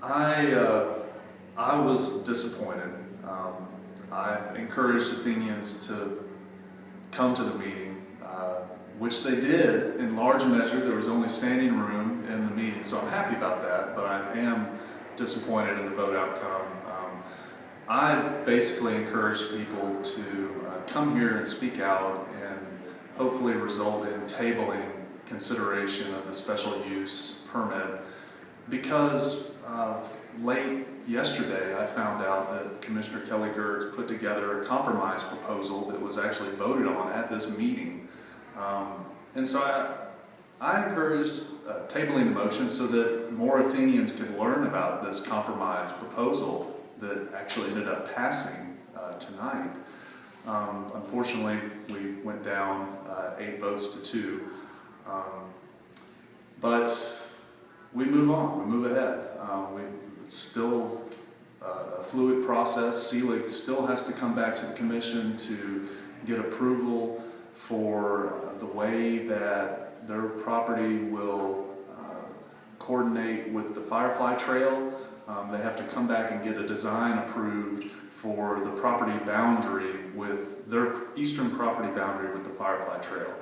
I was disappointed. I encouraged Athenians to come to the meeting, which they did in large measure. There was only standing room in the meeting, so I'm happy about that, but I am disappointed in the vote outcome. I basically encouraged people to come here and speak out and hopefully result in tabling consideration of the special use permit, because late yesterday I found out that Commissioner Kelly Gertz put together a compromise proposal that was actually voted on at this meeting. And so I encouraged tabling the motion so that more Athenians could learn about this compromise proposal that actually ended up passing tonight. Unfortunately, we went down 8 votes to 2. But we move on, we move ahead. It's still a fluid process. Selig still has to come back to the commission to get approval for the way that their property will coordinate with the Firefly Trail. They have to come back and get a design approved for the property boundary with their eastern property boundary with the Firefly Trail.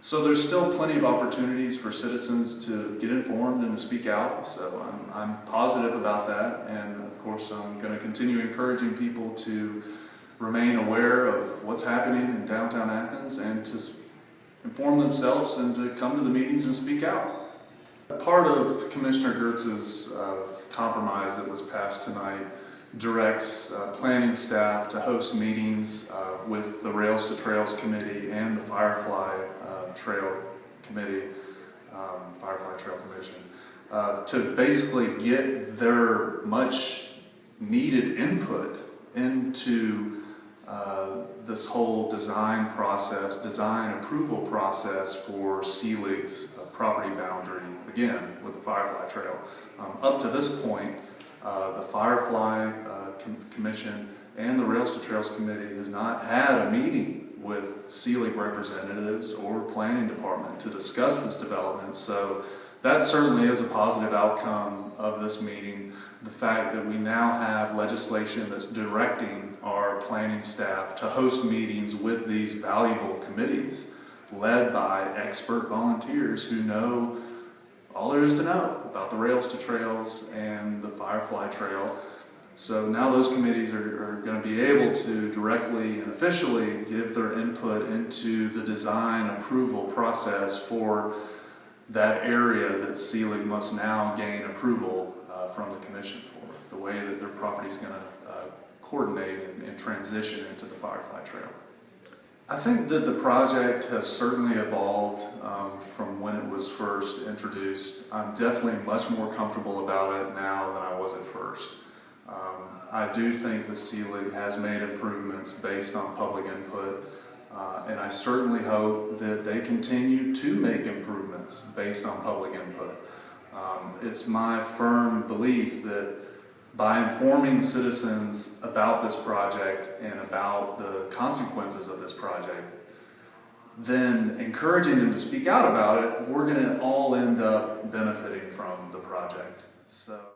So there's still plenty of opportunities for citizens to get informed and to speak out, so I'm positive about that, and of course I'm going to continue encouraging people to remain aware of what's happening in downtown Athens and to inform themselves and to come to the meetings and speak out. Part of Commissioner Gertz's compromise that was passed tonight directs planning staff to host meetings with the Rails to Trails Committee and the Firefly Trail Committee, Firefly Trail Commission, to basically get their much needed input into this whole design process, design approval process for Selig's property boundary, again, with the Firefly Trail. Up to this point, the Firefly Commission and the Rails to Trails Committee has not had a meeting with Selig representatives or planning department to discuss this development, so that certainly is a positive outcome of this meeting. The fact that we now have legislation that's directing our planning staff to host meetings with these valuable committees led by expert volunteers who know all there is to know about the Rails to Trails and the Firefly Trail. So now those committees are going to be able to directly and officially give their input into the design approval process for that area that Selig must now gain approval from the commission for, the way that their property is going to coordinate and transition into the Firefly Trail. I think that the project has certainly evolved from when it was first introduced. I'm definitely much more comfortable about it now than I was at first. I do think the Selig has made improvements based on public input, and I certainly hope that they continue to make improvements based on public input. It's my firm belief that by informing citizens about this project and about the consequences of this project, then encouraging them to speak out about it, we're going to all end up benefiting from the project. So.